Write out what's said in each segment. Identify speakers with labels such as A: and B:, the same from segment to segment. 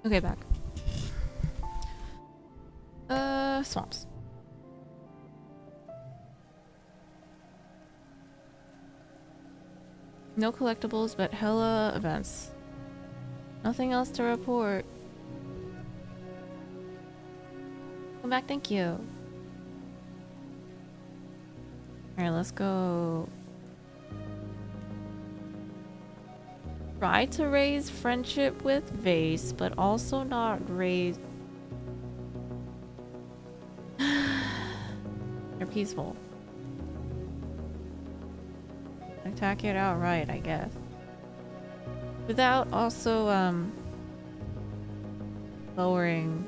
A: Okay, back. Swamps. No collectibles, but hella events. Nothing else to report. Come back, thank you. Alright, let's go. Try to raise friendship with Vase, but also not raise... They're peaceful. Attack it outright, I guess. Without also, lowering...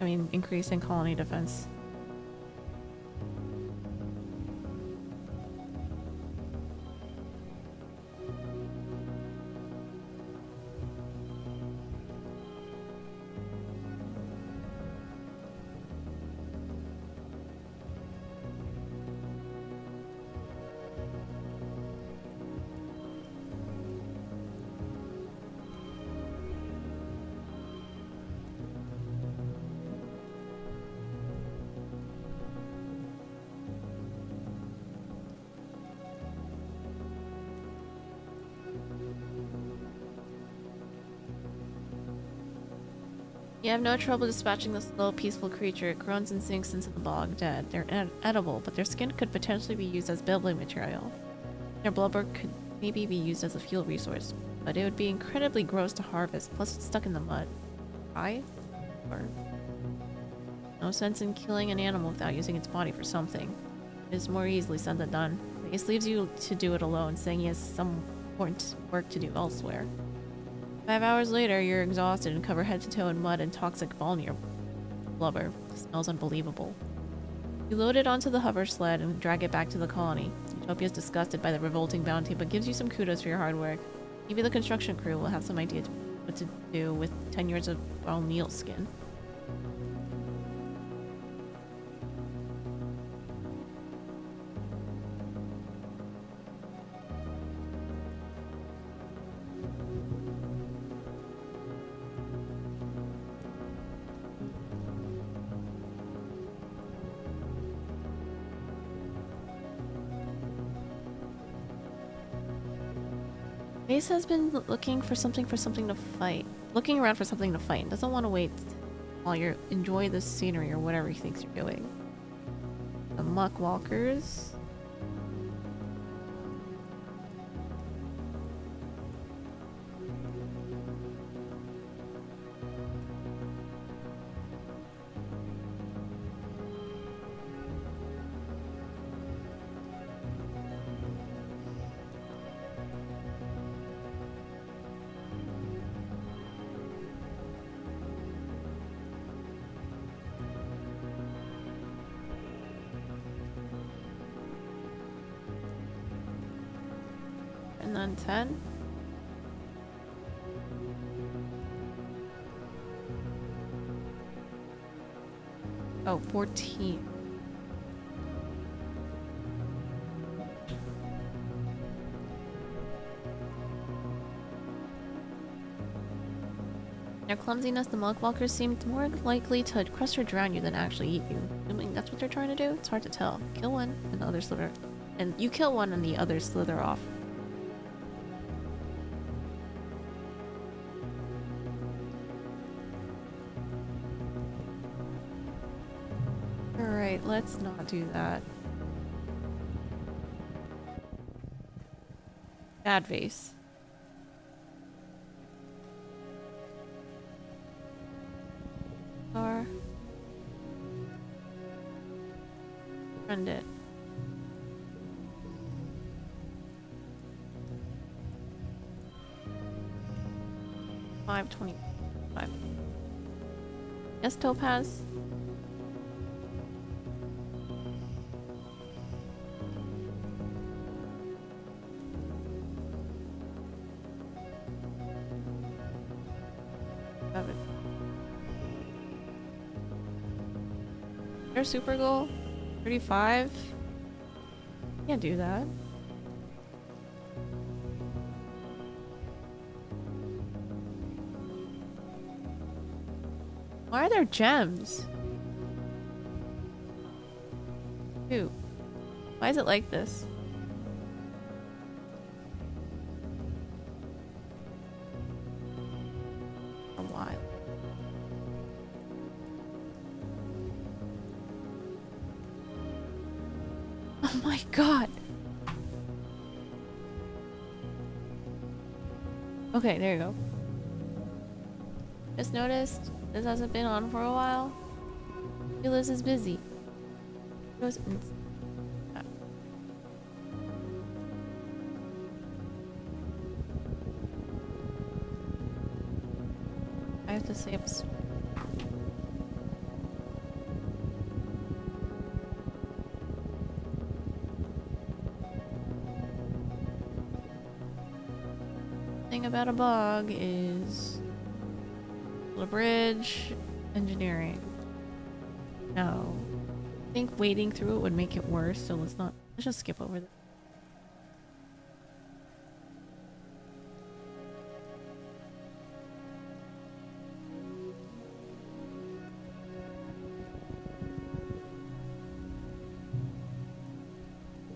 A: I mean, increasing colony defense. You have no trouble dispatching the slow, peaceful creature. It groans and sinks into the bog, dead. They're edible, but their skin could potentially be used as building material. Their blubber could maybe be used as a fuel resource, but it would be incredibly gross to harvest, plus it's stuck in the mud. Why? Or... No sense in killing an animal without using its body for something. It is more easily said than done. Ace leaves you to do it alone, saying he has some important work to do elsewhere. 5 hours later, you're exhausted and covered head to toe in mud and toxic Volnir blubber. It smells unbelievable. You load it onto the hover sled and drag it back to the colony. Utopia is disgusted by the revolting bounty, but gives you some kudos for your hard work. Maybe the construction crew will have some idea what to do with 10 years of Volnir skin. Ace has been looking for something to fight. Looking around for something to fight. Doesn't want to wait while you enjoy the scenery or whatever he thinks you're doing. The muck walkers. And then 10. Oh, 14. In their clumsiness, the Mugwalkers seemed more likely to crush or drown you than actually eat you. I mean, that's what they're trying to do? It's hard to tell. Kill one, and the other slither. And you kill one, and the others slither off. Alright, let's not do that. Bad vase. Or friend it. $5.25. Yes, Topaz. Their super goal? 35? Can't do that. Why are there gems? Ew. Why is it like this? A while. Oh my god! Okay, there you go. Just noticed this hasn't been on for a while. Liz is busy. Goes I have to say thing about a bog is the bridge engineering. No. I think wading through it would make it worse, so let's just skip over that.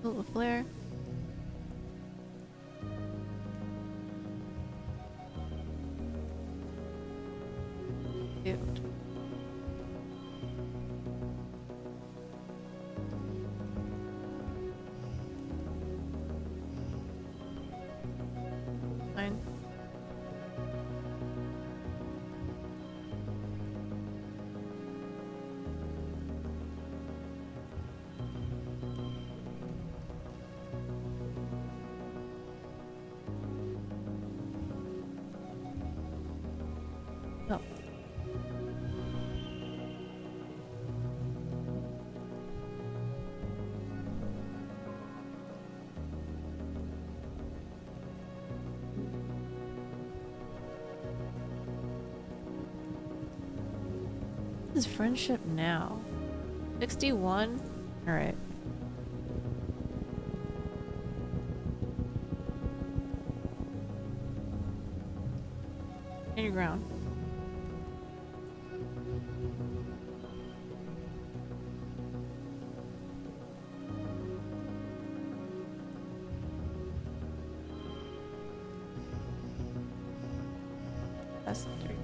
A: Little flare. Dude. Fine. Oh. This is friendship now. 61? Alright. Stand your ground. That's 3.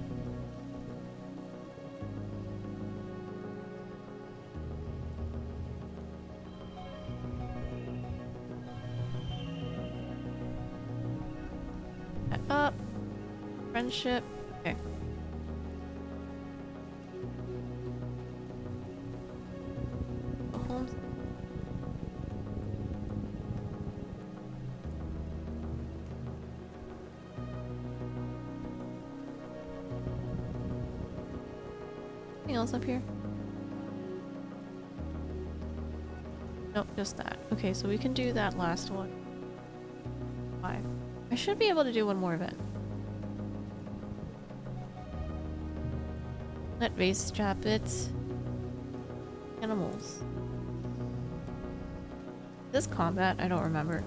A: Up. Friendship. Okay. Go home. Anything else up here? Nope, just that. Okay, so we can do that last one. 5. I should be able to do one more event. Net vase jabbits. Animals. Is this combat? I don't remember.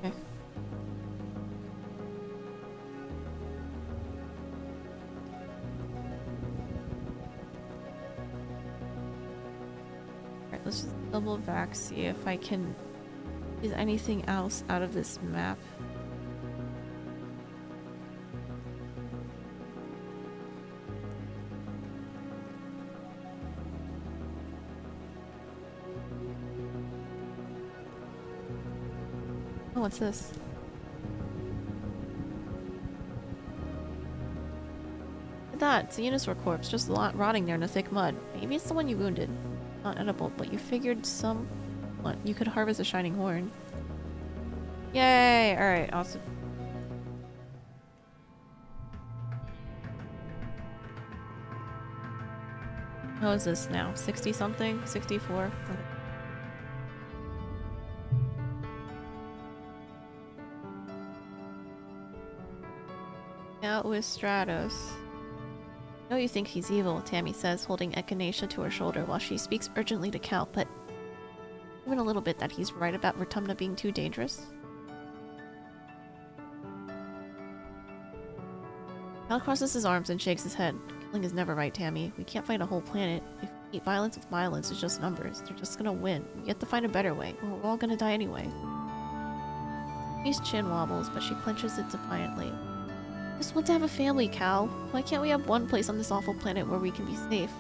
A: Okay. Alright, let's just double back, see if I can use anything else out of this map. Oh, what's this? Look at that, it's a Unisaur corpse, just rotting there in the thick mud. Maybe it's the one you wounded. Not edible, but you figured you could harvest a shining horn. Yay! Alright, awesome. How is this now? 60 something? 64? Okay. Out with Stratos. I know you think he's evil, Tammy says, holding Echinacea to her shoulder while she speaks urgently to Cal, but even a little bit that he's right about Vertumna being too dangerous. Cal crosses his arms and shakes his head. Killing is never right, Tammy. We can't fight a whole planet. If we meet violence with violence, it's just numbers. They're just gonna win. We have to find a better way, or we're all gonna die anyway. Tammy's chin wobbles, but she clenches it defiantly. I just want to have a family, Cal. Why can't we have one place on this awful planet where we can be safe?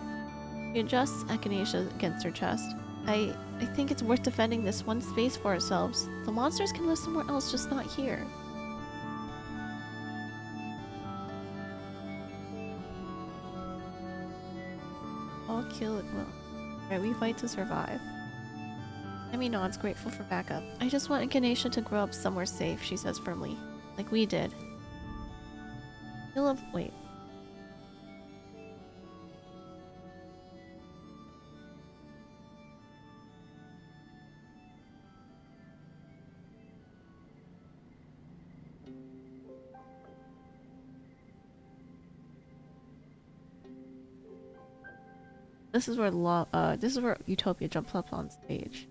A: She adjusts Echinacea against her chest. I think it's worth defending this one space for ourselves. The monsters can live somewhere else, just not here. I'll kill it well. Right, we fight to survive. Tammy nods, grateful for backup. I just want Echinacea to grow up somewhere safe, she says firmly. Like we did. You'll have— wait. This is where Utopia jumps up on stage.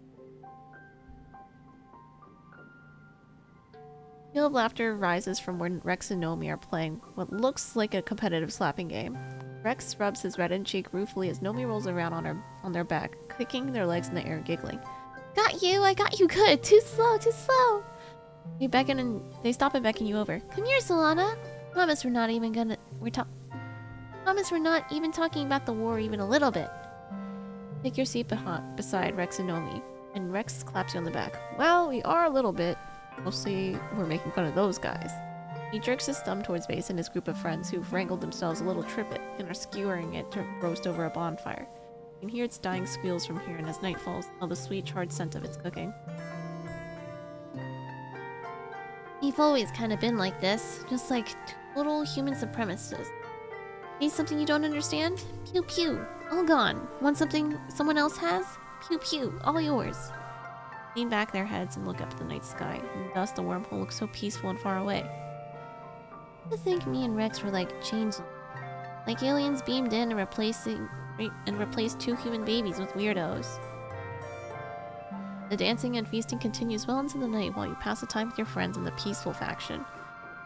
A: A peal of laughter rises from where Rex and Nomi are playing what looks like a competitive slapping game. Rex rubs his reddened cheek ruefully as Nomi rolls around on their back, kicking their legs in the air and giggling. Got you! I got you good! Too slow! Too slow! They beckon and they stop and beckon you over. Come here, Solana! Promise we're not even gonna— Promise we're not even talking about the war even a little bit. Take your seat beside Rex and Nomi, and Rex claps you on the back. Well, we are a little bit. Mostly, we're making fun of those guys. He jerks his thumb towards Vase and his group of friends who've wrangled themselves a little trippet and are skewering it to roast over a bonfire. You can hear its dying squeals from here, and as night falls, smell the sweet charred scent of its cooking. We've always kind of been like this, just like total human supremacists. Need something you don't understand? Pew pew, all gone. Want something someone else has? Pew pew, all yours. Lean back their heads and look up at the night sky. In the dust, the wormhole looks so peaceful and far away. I think me and Rex were like changelings. Like aliens beamed in and replaced two human babies with weirdos. The dancing and feasting continues well into the night while you pass the time with your friends in the peaceful faction.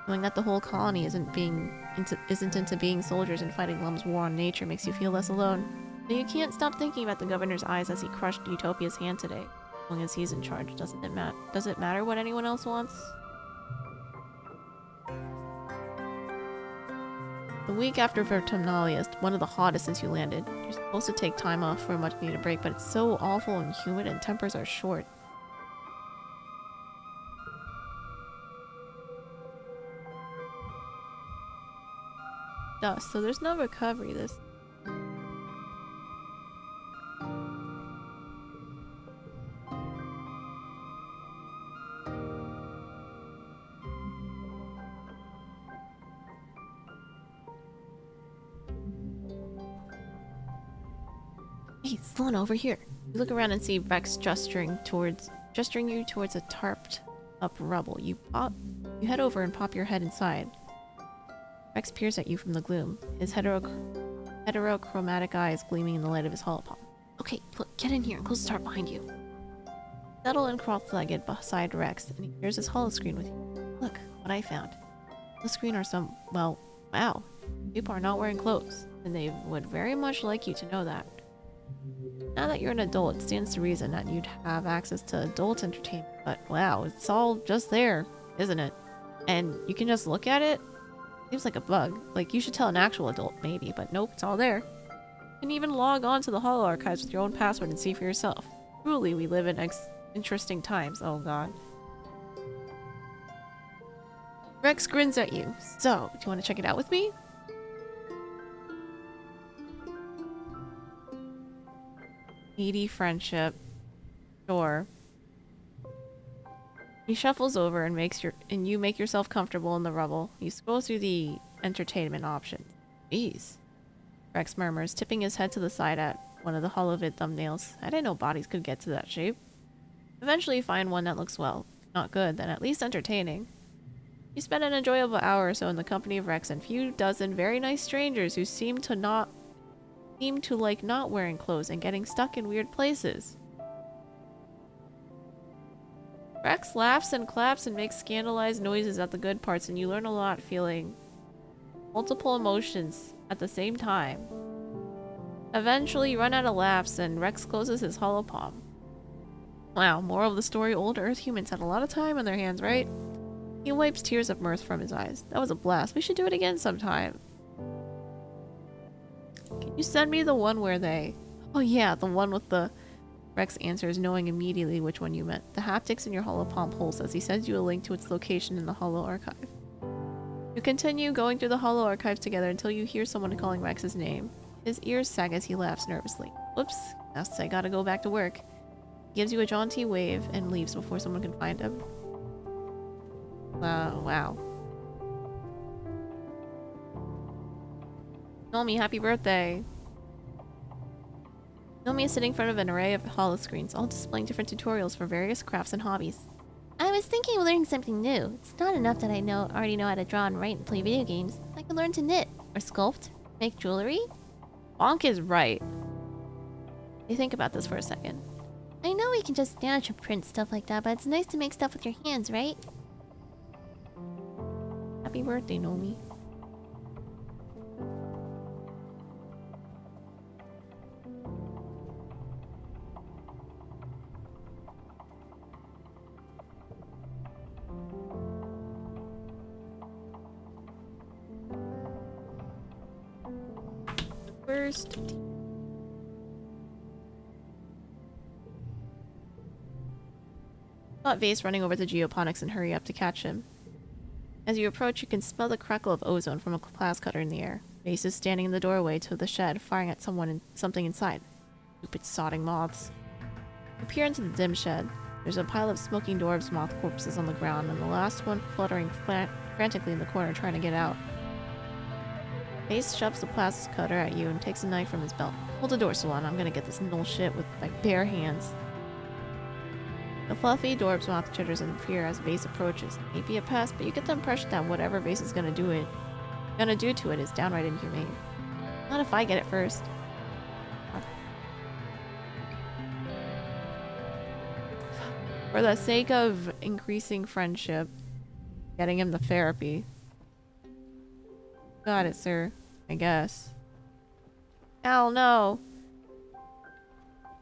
A: Knowing that the whole colony isn't into being soldiers and fighting Lum's war on nature makes you feel less alone. But you can't stop thinking about the governor's eyes as he crushed Utopia's hand today. As long as he's in charge, does it matter what anyone else wants? The week after Vertumnalia is one of the hottest since you landed. You're supposed to take time off for a much needed break, but it's so awful and humid and tempers are short. Dust, so there's no recovery this. Hey, Sloan, over here. You look around and see Rex gesturing you towards a tarped up rubble. You head over and pop your head inside. Rex peers at you from the gloom, his heterochromatic eyes gleaming in the light of his holopalm. Okay, look, get in here and close the tarp behind you. Settle and cross-legged beside Rex, and he shares his holoscreen with you. Look, what I found. On the screen are some, well, wow. People are not wearing clothes, and they would very much like you to know that. Now that you're an adult, it stands to reason that you'd have access to adult entertainment, but wow, it's all just there, isn't it? And you can just look at it? Seems like a bug. Like, you should tell an actual adult, maybe, but nope, it's all there. You can even log on to the Holo Archives with your own password and see for yourself. Truly, we live in interesting times, oh god. Rex grins at you. So, do you want to check it out with me? Needy friendship. Sure. He shuffles over and you make yourself comfortable in the rubble. You scroll through the entertainment options. Jeez. Rex murmurs, tipping his head to the side at one of the holovid thumbnails. I didn't know bodies could get to that shape. Eventually you find one that looks, well, if not good, then at least entertaining. You spend an enjoyable hour or so in the company of Rex and few dozen very nice strangers who seem to like not wearing clothes and getting stuck in weird places. Rex laughs and claps and makes scandalized noises at the good parts, and you learn a lot feeling multiple emotions at the same time. Eventually you run out of laughs and Rex closes his hollow palm. Wow, moral of the story, old Earth humans had a lot of time on their hands, right? He wipes tears of mirth from his eyes. That was a blast. We should do it again sometime. Can you send me the one where they... Oh yeah, the one with the... Rex answers, knowing immediately which one you meant. The haptics in your hollow palm pulse as he sends you a link to its location in the hollow archive. You continue going through the hollow archive together until you hear someone calling Rex's name. His ears sag as he laughs nervously. Whoops, guess I gotta go back to work. He gives you a jaunty wave and leaves before someone can find him. Wow. Nomi, happy birthday! Nomi is sitting in front of an array of holoscreens, all displaying different tutorials for various crafts and hobbies.
B: I was thinking of learning something new. It's not enough that I already know how to draw and write and play video games. I could learn to knit, or sculpt, make jewelry.
A: Bonk is right. You think about this for a second.
B: I know we can just damage or print stuff like that, but it's nice to make stuff with your hands, right?
A: Happy birthday, Nomi. First... Spot Vase running over to Geoponics and hurry up to catch him. As you approach, you can smell the crackle of ozone from a glass cutter in the air. Vase is standing in the doorway to the shed, firing at someone and something inside. Stupid sodding moths. You peer into the dim shed. There's a pile of smoking dwarves moth corpses on the ground, and the last one fluttering frantically in the corner trying to get out. Vase shoves the plastic cutter at you and takes a knife from his belt. Hold the door, Solana. I'm gonna get this null shit with my bare hands. The fluffy dwarves moth chitters in fear as Vase approaches. It may be a pest, but you get the impression that whatever Vase is gonna do to it is downright inhumane. Not if I get it first. For the sake of increasing friendship, getting him the therapy. Got it, sir. I guess. Ow, no!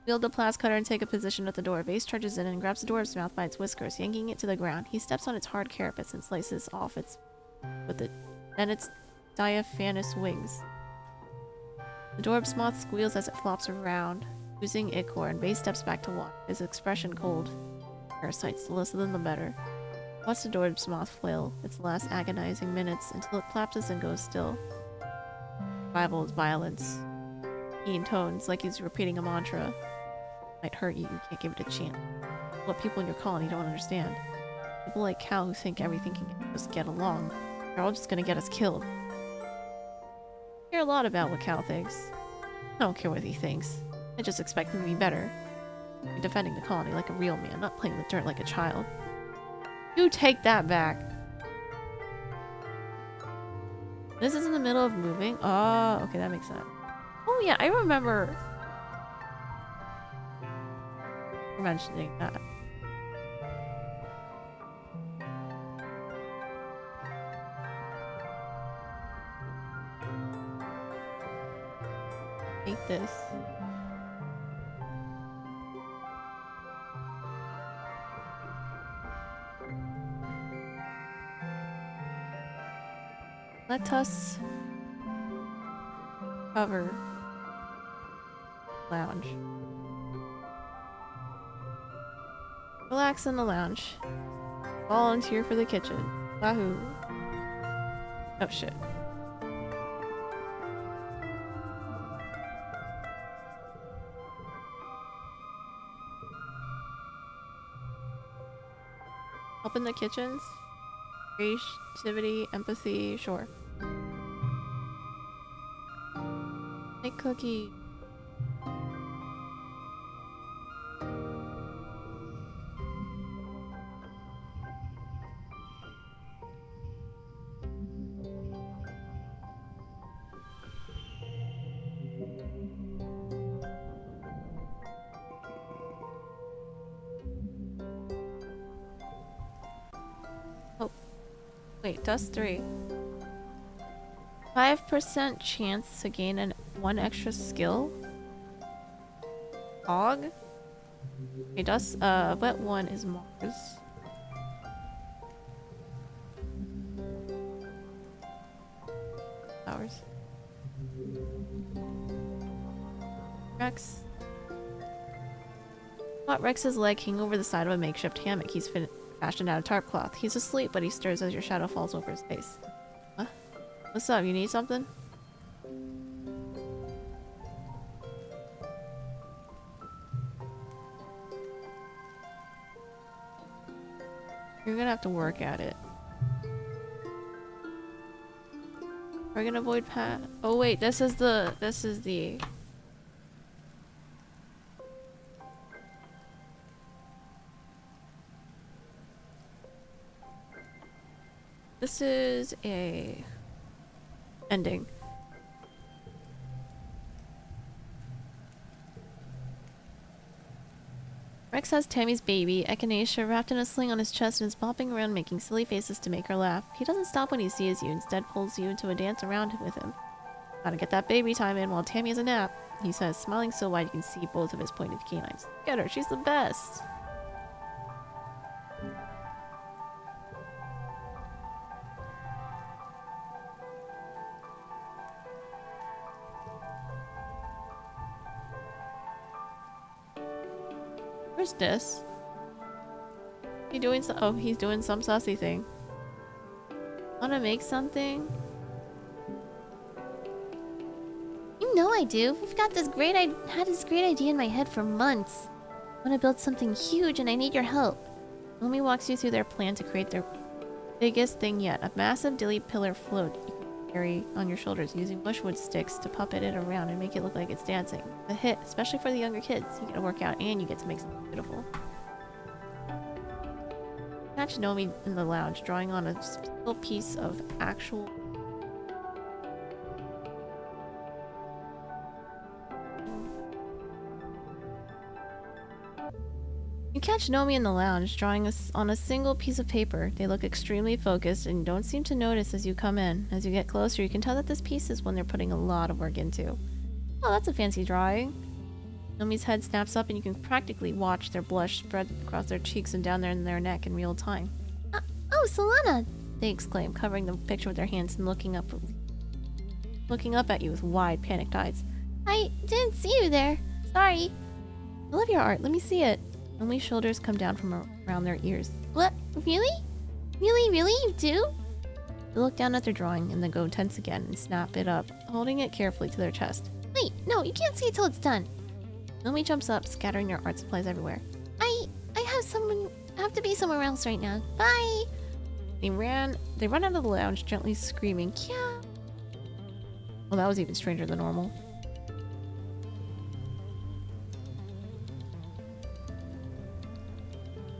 A: Wield the plas cutter and take a position at the door. Vase charges in and grabs the dwarf's mouth by its whiskers, yanking it to the ground. He steps on its hard carapace and slices off then its diaphanous wings. The dwarf's moth squeals as it flops around, oozing ichor, and Vase steps back to watch, his expression cold. Parasites, the less of them the better. Watch the dwarf's moth flail its last agonizing minutes until it collapses and goes still. Survival is violence. He intones like he's repeating a mantra. Might hurt you, you can't give it a chance. What people in your colony don't understand. People like Cal who think everything can just get along. They're all just gonna get us killed. I hear a lot about what Cal thinks. I don't care what he thinks. I just expect him to be better. Be defending the colony like a real man, not playing with dirt like a child. You take that back. This is in the middle of moving. Oh, okay, that makes sense. Oh yeah, I remember mentioning that. Take this. Let us cover lounge. Relax in the lounge. Volunteer for the kitchen. Wahoo. Oh shit. Help in the kitchens? Creativity, empathy, sure. Make cookie. Oh, wait, dust 3. 5% chance to gain one extra skill. Hog? Okay, dust, wet 1 is Mars. Flowers. Rex. Caught Rex's leg hanging over the side of a makeshift hammock he's fashioned out of tarp cloth. He's asleep, but he stirs as your shadow falls over his face. Huh? What's up? You need something? You're gonna have to work at it. We're gonna avoid pat. Oh wait, this is the. This is a ending. Rex has Tammy's baby, Echinacea, wrapped in a sling on his chest and is bopping around making silly faces to make her laugh. He doesn't stop when he sees you, instead pulls you into a dance around with him. Gotta get that baby time in while Tammy has a nap, he says, smiling so wide you can see both of his pointed canines. Get her, she's the best! Where's this? He doing so? Oh, he's doing some sussy thing. Wanna make something?
B: You know I do. We've got this great had this great idea in my head for months. I want to build something huge and I need your help.
A: Naomi walks you through their plan to create their biggest thing yet. A massive dilly pillar float you can carry on your shoulders using bushwood sticks to puppet it around and make it look like it's dancing. A hit, especially for the younger kids. You get to work out and you get to make something beautiful. Catch Naomi in the lounge, drawing on a little piece of actual... You catch Nomi in the lounge, drawing on a single piece of paper. They look extremely focused and don't seem to notice as you come in. As you get closer, you can tell that this piece is one they're putting a lot of work into. Oh, that's a fancy drawing. Nomi's head snaps up and you can practically watch their blush spread across their cheeks and down there in their neck in real time.
B: Oh, Solana!
A: They exclaim, covering the picture with their hands and looking up at you with wide, panicked eyes.
B: I didn't see you there. Sorry.
A: I love your art. Let me see it. Nomi's shoulders come down from around their ears.
B: What? Really? Really? You do?
A: They look down at their drawing and then go tense again and snap it up, holding it carefully to their chest.
B: Wait, no, you can't see it till it's done.
A: Nomi jumps up, scattering their art supplies everywhere.
B: I have to be somewhere else right now. Bye!
A: They run out of the lounge, gently screaming, Kya! Well, that was even stranger than normal.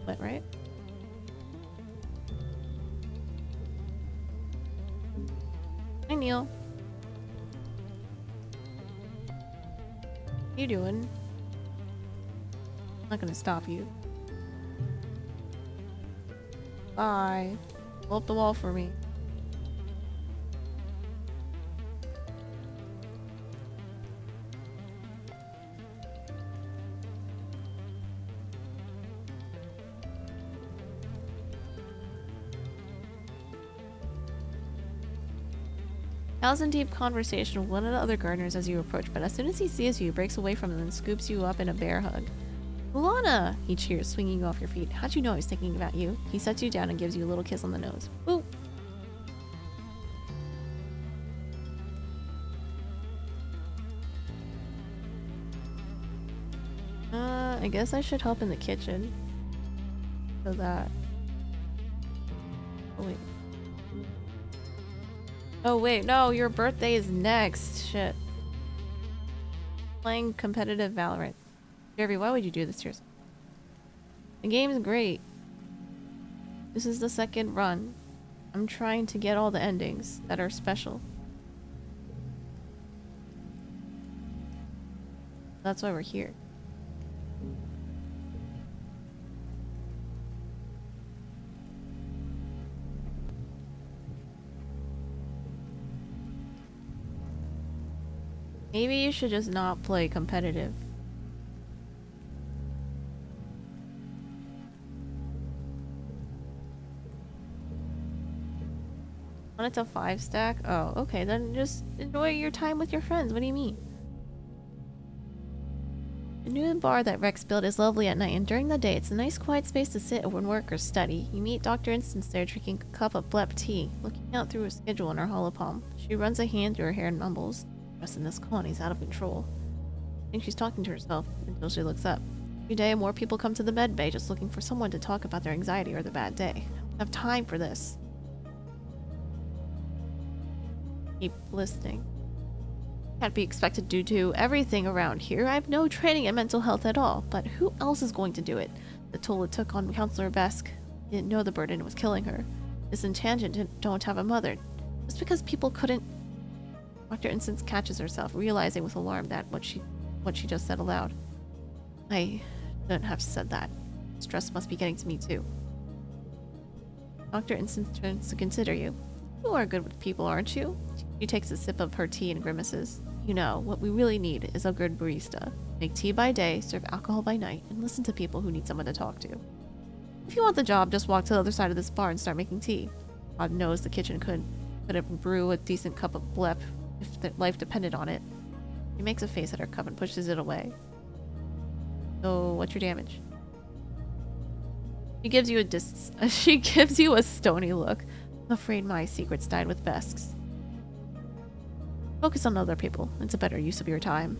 A: What, right? Hi, Neil. What are you doing? I'm not gonna stop you. Bye. Blow up the wall for me. Al's in deep conversation with one of the other gardeners as you approach, but as soon as he sees you, he breaks away from them and scoops you up in a bear hug. Lana! He cheers, swinging you off your feet. How'd you know I was thinking about you? He sets you down and gives you a little kiss on the nose. Boop! I guess I should help in the kitchen. So that... Oh, wait. Oh, wait, no, your birthday is next. Shit. Playing competitive Valorant. Jerry, why would you do this to yourself? The game's great. This is the second run. I'm trying to get all the endings that are special. That's why we're here. Maybe you should just not play competitive. Want it to 5 stack? Oh, okay, then just enjoy your time with your friends. What do you mean? The new bar that Rex built is lovely at night, and during the day it's a nice quiet space to sit and work or study. You meet Dr. Instance there drinking a cup of blep tea, looking out through her schedule in her holopalm. She runs a hand through her hair and mumbles. The rest in this colony's out of control. I think she's talking to herself until she looks up. Every day more people come to the med bay just looking for someone to talk about their anxiety or their bad day. I don't have time for this. Keep listening. Can't be expected to do everything around here. I have no training in mental health at all, but who else is going to do it? The toll it took on Counselor Besk. Didn't know the burden was killing her. This enchanted don't have a mother. Just because people couldn't... Dr. Instance catches herself, realizing with alarm that what she just said aloud. I shouldn't have said that. Stress must be getting to me too. Dr. Instance turns to consider you. You are good with people, aren't you? She takes a sip of her tea and grimaces. You know, what we really need is a good barista. Make tea by day, serve alcohol by night, and listen to people who need someone to talk to. If you want the job, just walk to the other side of this bar and start making tea. God knows the kitchen couldn't brew a decent cup of blep if life depended on it. She makes a face at her cup and pushes it away. So, what's your damage? She gives you a stony look. I'm afraid my secrets died with Besk's. Focus on other people. It's a better use of your time.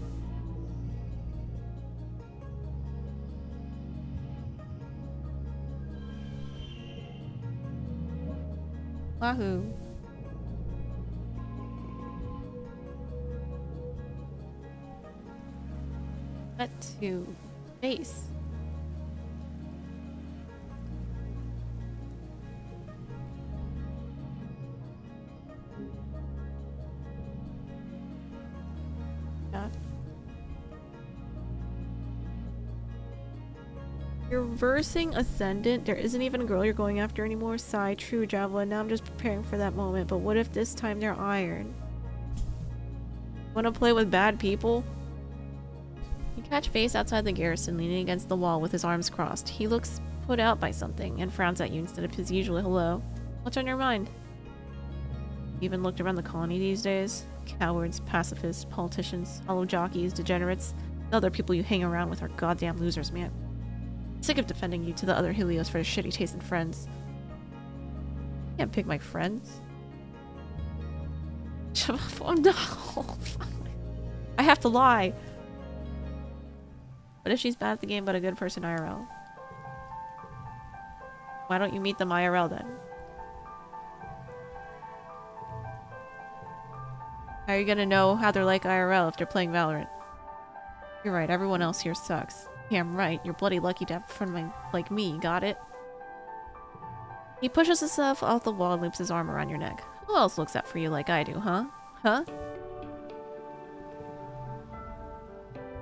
A: Wahoo. Cut to base. You're reversing Ascendant. There isn't even a girl you're going after anymore. Sigh, true Javelin. Now I'm just preparing for that moment. But what if this time they're iron? Wanna play with bad people? You catch Face outside the garrison, leaning against the wall with his arms crossed. He looks put out by something and frowns at you instead of his usual hello. What's on your mind? You even looked around the colony these days? Cowards, pacifists, politicians, hollow jockeys, degenerates. The other people you hang around with are goddamn losers, man. Sick of defending you to the other Helios for their shitty taste in friends. I can't pick my friends. Oh no! I have to lie! What if she's bad at the game but a good person IRL? Why don't you meet them IRL then? How are you gonna know how they're like IRL if they're playing Valorant? You're right, everyone else here sucks. Yeah, I'm right. You're bloody lucky to have a friend like me, got it? He pushes himself off the wall and loops his arm around your neck. Who else looks out for you like I do, huh? Huh?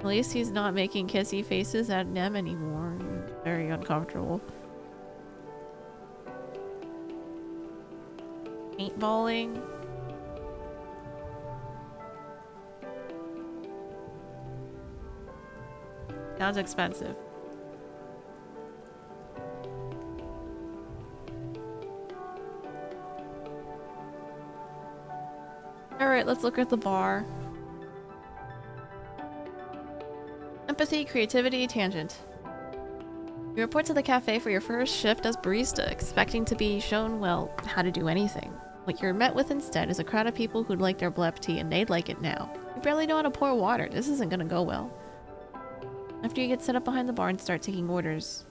A: At least he's not making kissy faces at Nem anymore. Very uncomfortable. Paintballing. Sounds expensive. Alright, let's look at the bar. Empathy, creativity, tangent. You report to the cafe for your first shift as barista, expecting to be shown, well, how to do anything. What you're met with instead is a crowd of people who'd like their blep tea, and they'd like it now. You barely know how to pour water. This isn't gonna go well. After you get set up behind the bar and start taking orders.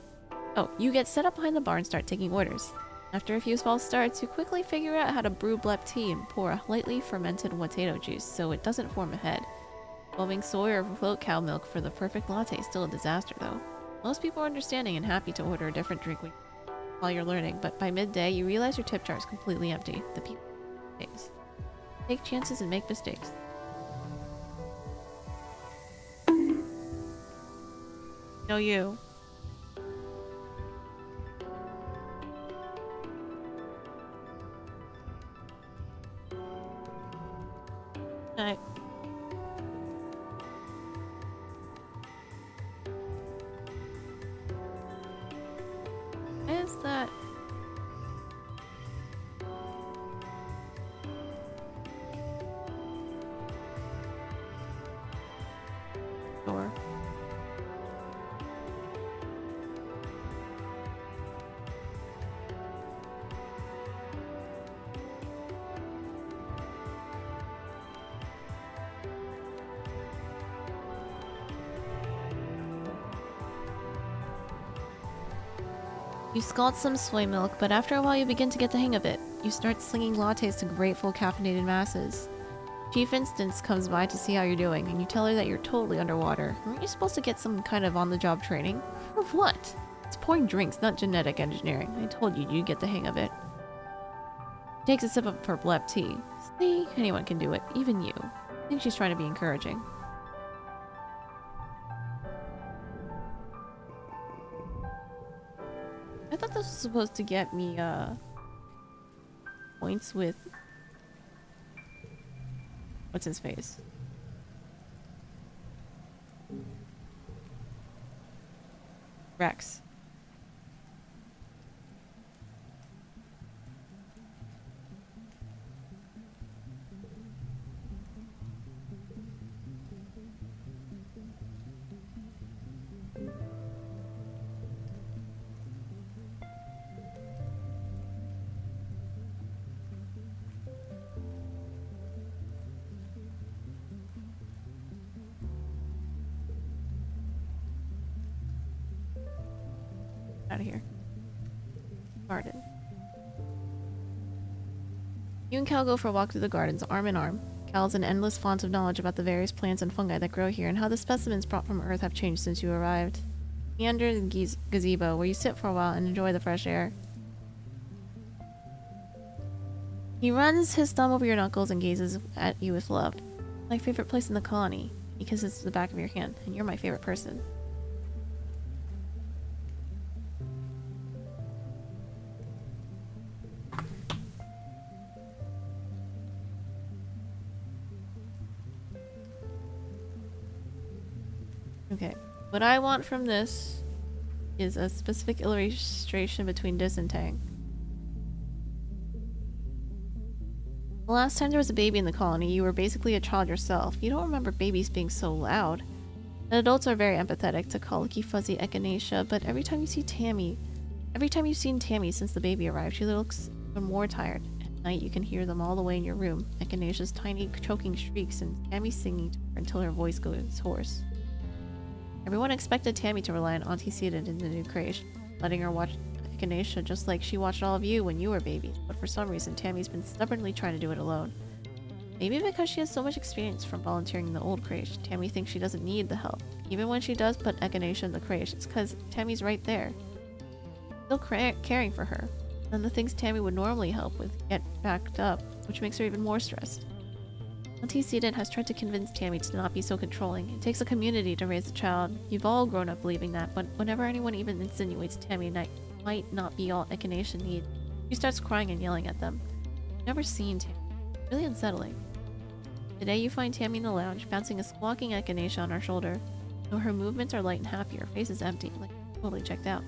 A: You get set up behind the bar and start taking orders. After a few false starts, you quickly figure out how to brew blep tea and pour a lightly fermented potato juice so it doesn't form a head. Foaming soy or float cow milk for the perfect latte is still a disaster, though. Most people are understanding and happy to order a different drink while you're learning, but by midday, you realize your tip jar is completely empty. The people take chances and make mistakes. No, you. Night. Why is that? Door. You scald some soy milk, but after a while you begin to get the hang of it. You start slinging lattes to grateful caffeinated masses. Chief Instance comes by to see how you're doing, and you tell her that you're totally underwater. Aren't you supposed to get some kind of on-the-job training? For what? It's pouring drinks, not genetic engineering. I told you you'd get the hang of it. She takes a sip of her blep tea. See? Anyone can do it, even you. I think she's trying to be encouraging. I thought this was supposed to get me, points with... What's his face? Rex. Out of here. Garden. You and Cal go for a walk through the gardens, arm in arm. Cal's an endless font of knowledge about the various plants and fungi that grow here and how the specimens brought from Earth have changed since you arrived. You enter the gazebo, where you sit for a while and enjoy the fresh air. He runs his thumb over your knuckles and gazes at you with love. My favorite place in the colony. He kisses the back of your hand, and you're my favorite person. Okay, what I want from this is a specific illustration between Dis and Tang. The last time there was a baby in the colony, you were basically a child yourself. You don't remember babies being so loud. And adults are very empathetic to colicky fuzzy echinacea, but every time you've seen Tammy since the baby arrived, she looks even more tired. At night you can hear them all the way in your room, echinacea's tiny choking shrieks and Tammy singing to her until her voice goes hoarse. Everyone expected Tammy to rely on Auntie Seated in the new creche, letting her watch echinacea just like she watched all of you when you were babies, but for some reason Tammy's been stubbornly trying to do it alone. Maybe because she has so much experience from volunteering in the old creche, Tammy thinks she doesn't need the help. Even when she does put echinacea in the creche, it's because Tammy's right there, still caring for her. And the things Tammy would normally help with get backed up, which makes her even more stressed. Auntie Seated has tried to convince Tammy to not be so controlling. It takes a community to raise a child. You've all grown up believing that, but whenever anyone even insinuates Tammy might not be all echinacea need, she starts crying and yelling at them. I've never seen Tammy. It's really unsettling. Today you find Tammy in the lounge, bouncing a squawking echinacea on her shoulder. Though her movements are light and happy, her face is empty, like totally checked out.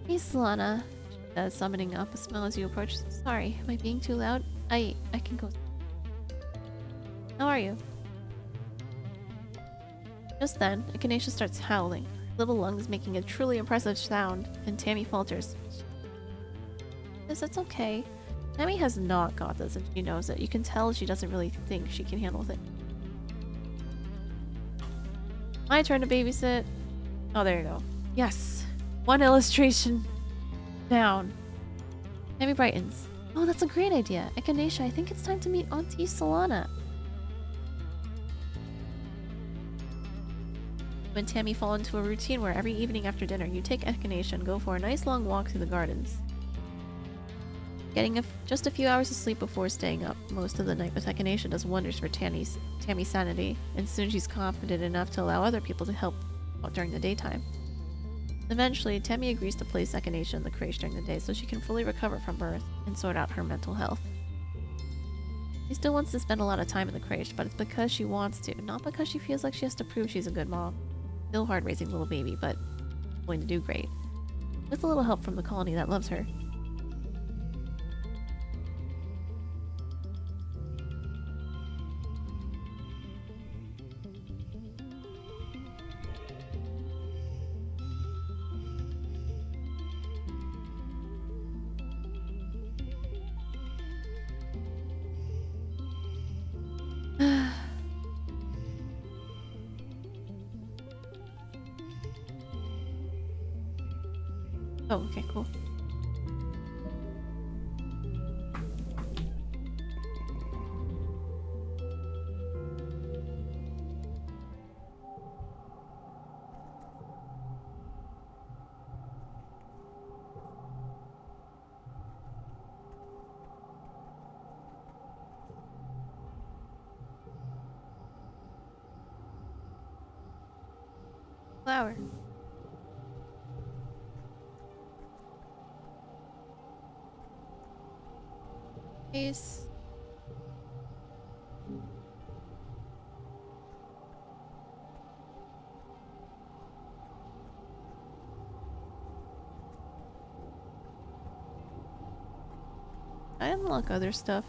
A: Hey Solana, she says, summoning up a smile as you approach. Sorry, am I being too loud? I can go. How are you? Just then, echinacea starts howling, her little lungs making a truly impressive sound, and Tammy falters. It's okay. Tammy has not got this and she knows it. You can tell she doesn't really think she can handle it. My turn to babysit. Oh, there you go. Yes! One illustration down. Tammy brightens. Oh, that's a great idea. Echinacea, I think it's time to meet Auntie Solana. When Tammy fall into a routine where every evening after dinner you take echinacea and go for a nice long walk through the gardens. Getting just a few hours of sleep before staying up most of the night with echinacea does wonders for Tammy's sanity, and soon she's confident enough to allow other people to help out during the daytime. Eventually, Tammy agrees to place echinacea in the crèche during the day so she can fully recover from birth and sort out her mental health. She still wants to spend a lot of time in the crèche, but it's because she wants to, not because she feels like she has to prove she's a good mom. Still hard raising a little baby, but going to do great. With a little help from the colony that loves her. Oh, okay, cool. Flower. Ace. I unlock other stuff.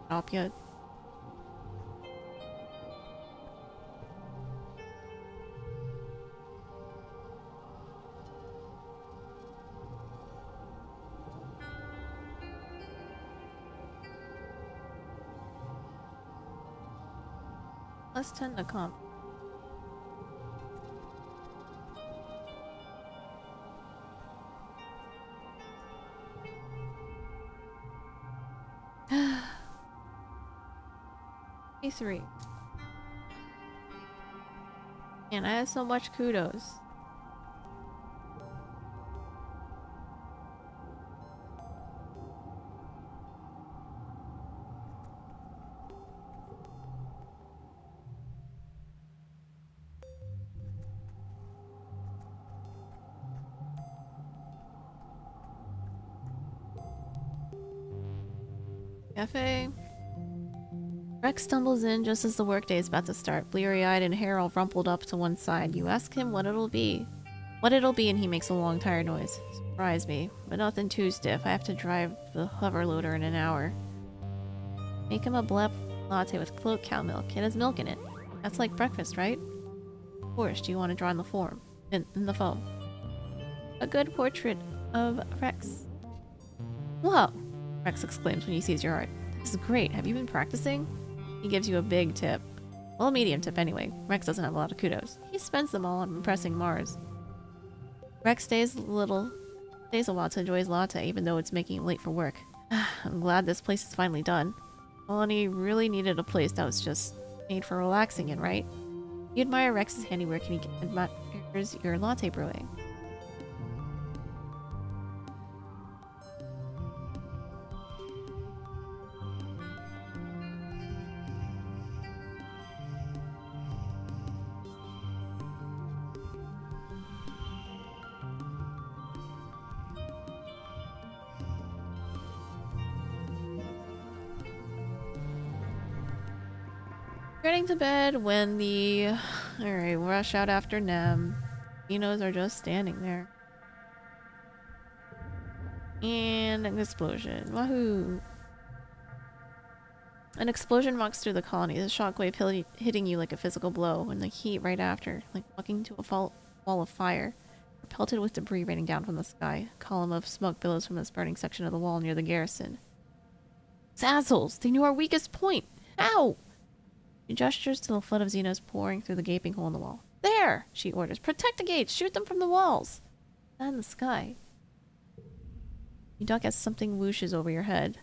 A: Stop yet. Plus 10 to comp. A3. And I have so much kudos. Cafe. Rex stumbles in just as the workday is about to start, bleary-eyed and hair all rumpled up to one side. You ask him what it'll be, and he makes a long, tired noise. Surprise me, but nothing too stiff. I have to drive the hover loader in an hour. Make him a black latte with cloaked cow milk. It has milk in it. That's like breakfast, right? Of course. Do you want to draw in the form? In the foam. A good portrait of Rex. Whoa! Rex exclaims when he sees your art. This is great. Have you been practicing? He gives you a big tip. Well, a medium tip anyway. Rex doesn't have a lot of kudos. He spends them all on impressing Mars. Rex stays a while to enjoy his latte, even though it's making him late for work. I'm glad this place is finally done. Colony really needed a place that was just made for relaxing in, right? You admire Rex's handiwork and he admires your latte brewing. Getting to bed when the rush out after Nem. Dinos are just standing there. And an explosion. Wahoo! An explosion rocks through the colony, the shockwave hitting you like a physical blow, and the heat right after, like walking into a wall of fire. You're pelted with debris raining down from the sky. A column of smoke billows from this burning section of the wall near the garrison. It's assholes! They knew our weakest point! How? She gestures to the flood of Xenos pouring through the gaping hole in the wall. There! She orders. Protect the gates! Shoot them from the walls! That in the sky. You duck as something whooshes over your head.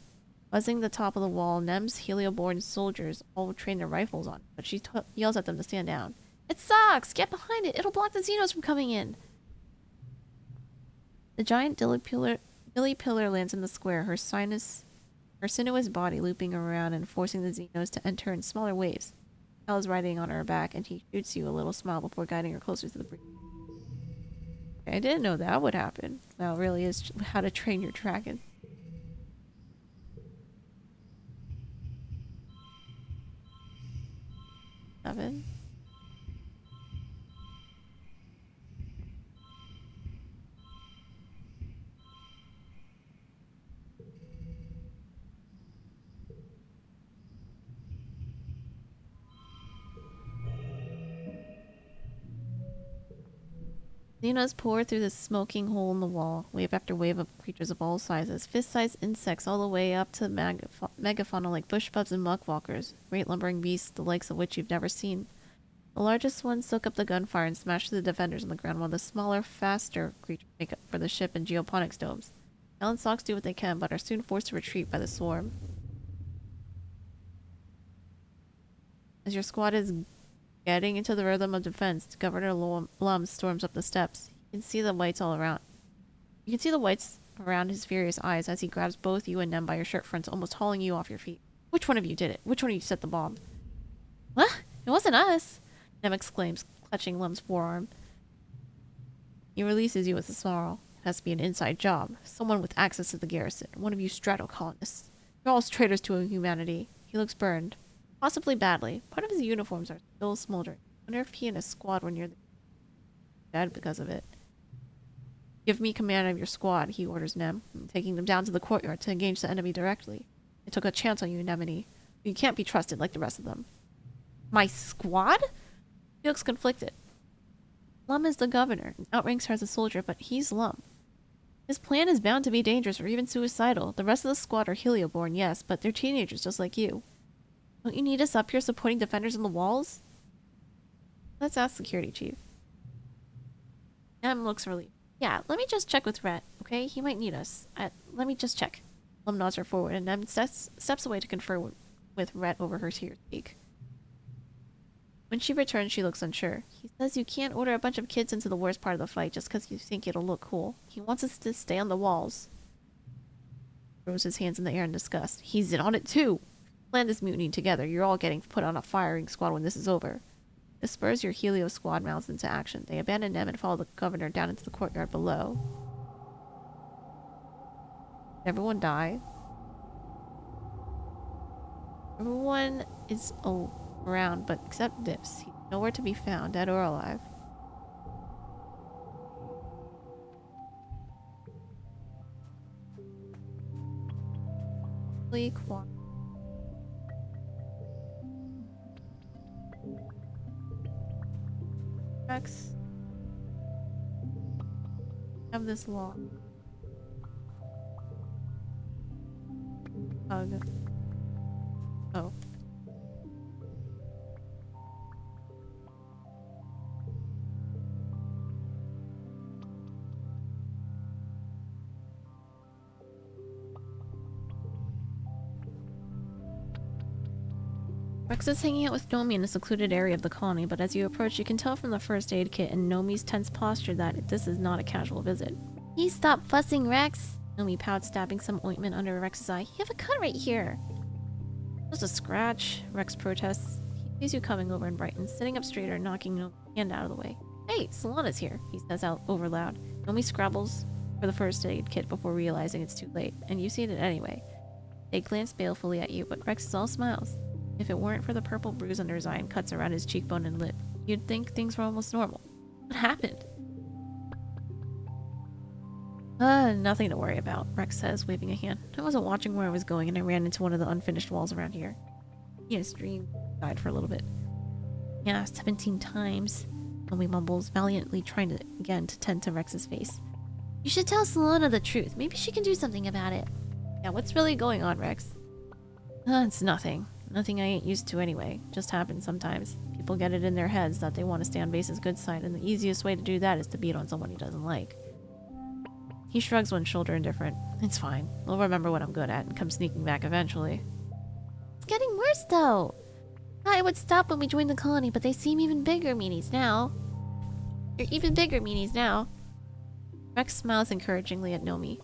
A: Buzzing the top of the wall, Nem's helioborn soldiers all train their rifles on, but she yells at them to stand down. It sucks! Get behind it! It'll block the Xenos from coming in! The giant dilly pillar lands in the square, her sinuous body looping around and forcing the Xenos to enter in smaller waves. Cal is riding on her back, and he shoots you a little smile before guiding her closer to the breach. I didn't know that would happen. Well, it really is how to train your dragon. Seven. Xenos pour through the smoking hole in the wall, wave after wave of creatures of all sizes, fist-sized insects all the way up to megafauna like bushbugs and muckwalkers, great lumbering beasts the likes of which you've never seen. The largest ones soak up the gunfire and smash through the defenders on the ground, while the smaller, faster creatures make up for the ship and geoponics domes. Cal and Sox do what they can, but are soon forced to retreat by the swarm. As your squad is getting into the rhythm of defense, Governor Lum storms up the steps. You can see the whites all around. You can see the whites around his furious eyes as he grabs both you and Nem by your shirt fronts, almost hauling you off your feet. Which one of you did it? Which one of you set the bomb? What? It wasn't us! Nem exclaims, clutching Lum's forearm. He releases you with a snarl. It has to be an inside job. Someone with access to the garrison. One of you Exocolonists. You're all traitors to humanity. He looks burned. Possibly badly. Part of his uniforms are still smoldering. I wonder if he and his squad were near the dead because of it. Give me command of your squad, he orders Nem, taking them down to the courtyard to engage the enemy directly. They took a chance on you, Nemini. You can't be trusted like the rest of them. My squad? He looks conflicted. Lum is the governor, and outranks her as a soldier, but he's Lum. His plan is bound to be dangerous or even suicidal. The rest of the squad are Helioborn, yes, but they're teenagers just like you. Don't you need us up here supporting defenders on the walls? Let's ask security chief. Nem looks relieved. Yeah, let me just check with Rhett, okay? He might need us. Let me just check. Lum nods her forward, and Nem steps away to confer with Rhett over her speak. When she returns, she looks unsure. He says you can't order a bunch of kids into the worst part of the fight just because you think it'll look cool. He wants us to stay on the walls. Throws his hands in the air in disgust. He's in on it too. Plan this mutiny together. You're all getting put on a firing squad when this is over. This spurs your Helio squad mounts into action. They abandon them and follow the governor down into the courtyard below. Did everyone die? Everyone is around, but except Dips. He's nowhere to be found, dead or alive. Quiet. Rex, have this law. Hug. Oh. Rex is hanging out with Nomi in a secluded area of the colony, but as you approach, you can tell from the first aid kit and Nomi's tense posture that this is not a casual visit.
B: Please stop fussing, Rex.
A: Nomi pouts, dabbing some ointment under Rex's eye. You have a cut right here. Just a scratch, Rex protests. He sees you coming over and brightens, sitting up straighter and knocking Nomi's hand out of the way. Hey, Solana's here, he says out over loud. Nomi scrabbles for the first aid kit before realizing it's too late, and you've seen it anyway. They glance balefully at you, but Rex is all smiles. If it weren't for the purple bruise under his eye and cuts around his cheekbone and lip, you'd think things were almost normal. What happened? Nothing to worry about, Rex says, waving a hand. I wasn't watching where I was going and I ran into one of the unfinished walls around here. His dream died for a little bit. Yeah, 17 times, Nomi mumbles, valiantly trying to tend to Rex's face.
B: You should tell Solana the truth. Maybe she can do something about it.
A: Yeah, what's really going on, Rex? It's nothing. Nothing I ain't used to anyway. Just happens sometimes. People get it in their heads that they want to stay on base's good side, and the easiest way to do that is to beat on someone he doesn't like. He shrugs one shoulder indifferent. It's fine. I'll remember what I'm good at and come sneaking back eventually.
B: It's getting worse, though. I would stop when we joined the colony, but they seem even bigger meanies now. They're even bigger meanies now.
A: Rex smiles encouragingly at Nomi.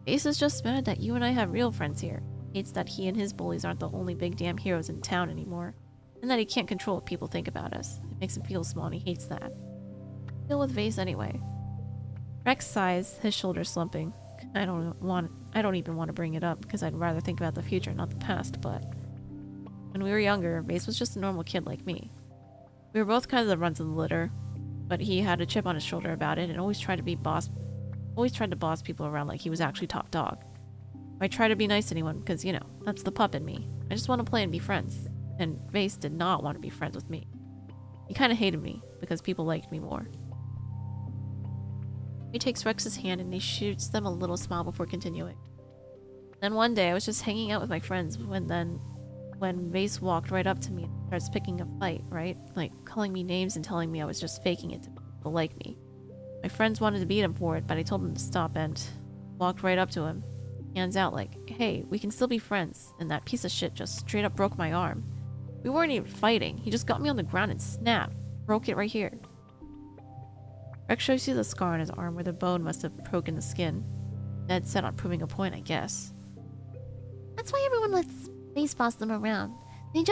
A: Ace is just mad that you and I have real friends here. Hates that he and his bullies aren't the only big damn heroes in town anymore. And that he can't control what people think about us. It makes him feel small and he hates that. Deal with Vase anyway. Rex sighs, his shoulders slumping. I don't even want to bring it up because I'd rather think about the future, not the past, but when we were younger, Vase was just a normal kid like me. We were both kind of the runs of the litter, but he had a chip on his shoulder about it and always tried to boss people around like he was actually top dog. I try to be nice to anyone because, you know, that's the pup in me. I just want to play and be friends. And Vase did not want to be friends with me. He kind of hated me because people liked me more. He takes Rex's hand and he shoots them a little smile before continuing. Then one day I was just hanging out with my friends when Vase walked right up to me and starts picking a fight, right? Like calling me names and telling me I was just faking it to people like me. My friends wanted to beat him for it, but I told him to stop and walked right up to him. Hands out like, hey, we can still be friends. And that piece of shit just straight up broke my arm. We weren't even fighting. He just got me on the ground and snapped. Broke it right here. Rex shows you the scar on his arm where the bone must have broken the skin. Dead set on proving a point, I guess.
B: That's why everyone lets Vase boss them around. They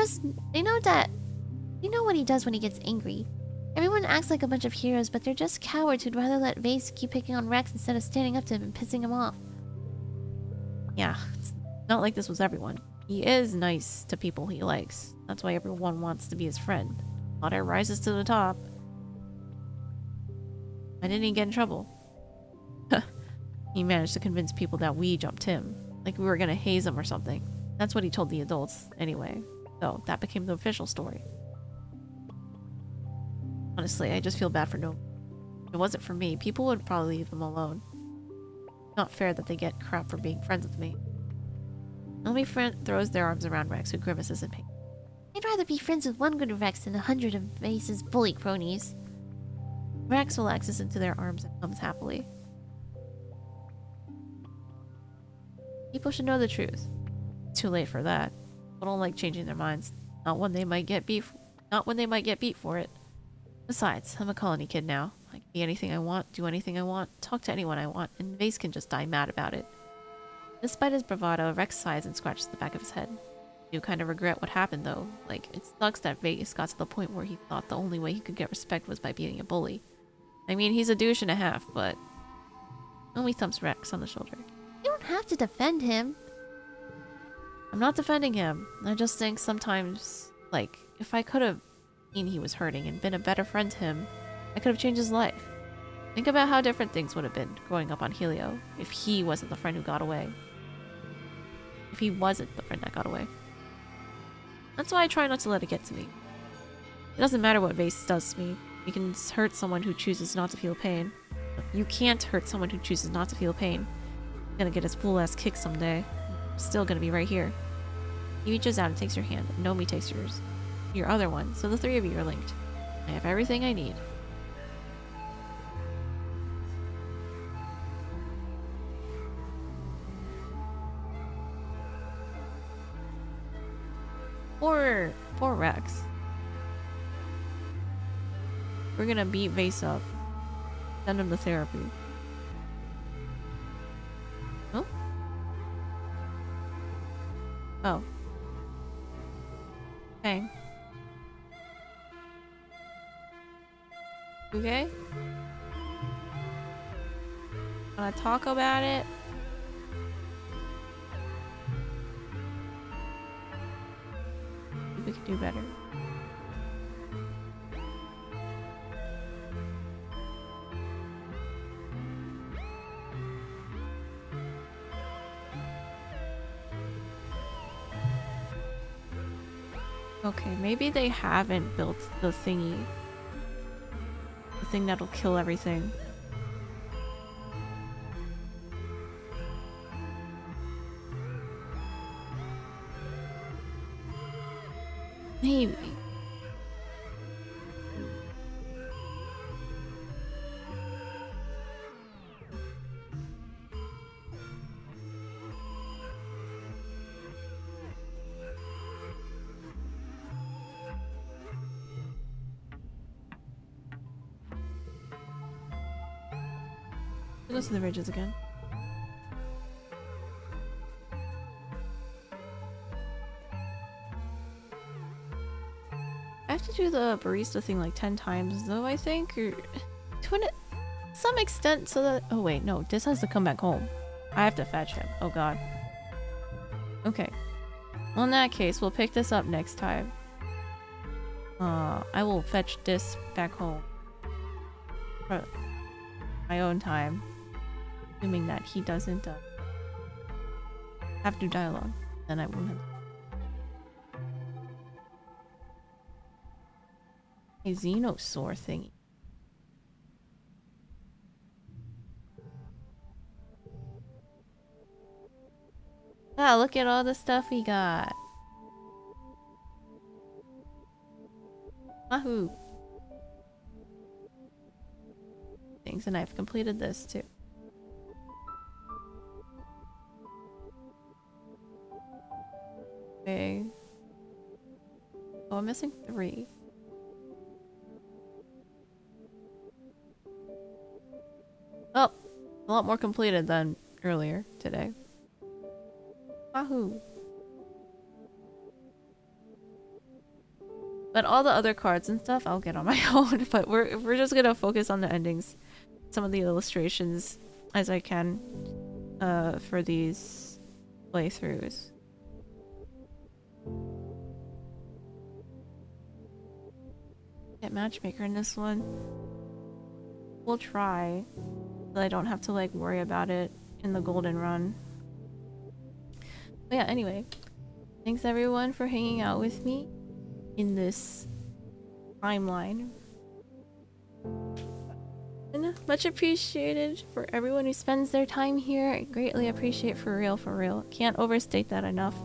B: know what he does when he gets angry. Everyone acts like a bunch of heroes, but they're just cowards who'd rather let Vase keep picking on Rex instead of standing up to him and pissing him off.
A: Yeah, it's not like this was everyone. He is nice to people he likes. That's why everyone wants to be his friend. Otter rises to the top. I didn't even get in trouble. He managed to convince people that we jumped him. Like we were gonna haze him or something. That's what he told the adults, anyway. So that became the official story. Honestly, I just feel bad for Nomi. If it wasn't for me, people would probably leave him alone. Not fair that they get crap for being friends with me. Nomi throws their arms around Rex, who grimaces in pain.
B: I'd rather be friends with one good Rex than 100 of Vase's bully cronies.
A: Rex relaxes into their arms and hums happily. People should know the truth. It's too late for that. I don't like changing their minds. Not when they might get beat for it. Besides, I'm a colony kid now. I can be anything I want, do anything I want, talk to anyone I want, and Vase can just die mad about it. Despite his bravado, Rex sighs and scratches the back of his head. I do kind of regret what happened though. Like, it sucks that Vase got to the point where he thought the only way he could get respect was by being a bully. I mean, he's a douche and a half, but... Nomi thumps Rex on the shoulder.
B: You don't have to defend him.
A: I'm not defending him. I just think sometimes, like, if I could have seen he was hurting and been a better friend to him, I could have changed his life. Think about how different things would have been growing up on Helio if he wasn't the friend who got away. If he wasn't the friend that got away. That's why I try not to let it get to me. It doesn't matter what Vase does to me. You can hurt someone who chooses not to feel pain. You can't hurt someone who chooses not to feel pain. He's gonna get his full ass kicked someday. I'm still gonna be right here. He reaches out and takes your hand, and Nomi takes yours. Your other one, so the three of you are linked. I have everything I need. Poor Rex. We're gonna beat Vase up. Send him to therapy. Oh? Oh. Okay. Okay? Wanna talk about it? We could do better. Okay, maybe they haven't built the thingy. The thing that'll kill everything. Maybe. go to the ridges again. I have to do the barista thing like 10 times though, I think, or to some extent, so that— oh wait, no, this has to come back home. I have to fetch him. Oh god. Okay. Well, in that case, we'll pick this up next time. I will fetch this back home for my own time, assuming that he doesn't have to do dialogue. Then I won't have a Xenosaur thingy. Ah, look at all the stuff we got. Wahoo! Things, and I've completed this too. Okay. Oh, I'm missing 3. Oh, a lot more completed than earlier today. Wahoo! But all the other cards and stuff I'll get on my own, but we're just gonna focus on the endings, some of the illustrations as I can for these playthroughs. Get matchmaker in this one. We'll try, but I don't have to like worry about it in the golden run. But yeah, anyway, thanks everyone for hanging out with me in this timeline. And much appreciated for everyone who spends their time here. I greatly appreciate for real. Can't overstate that enough.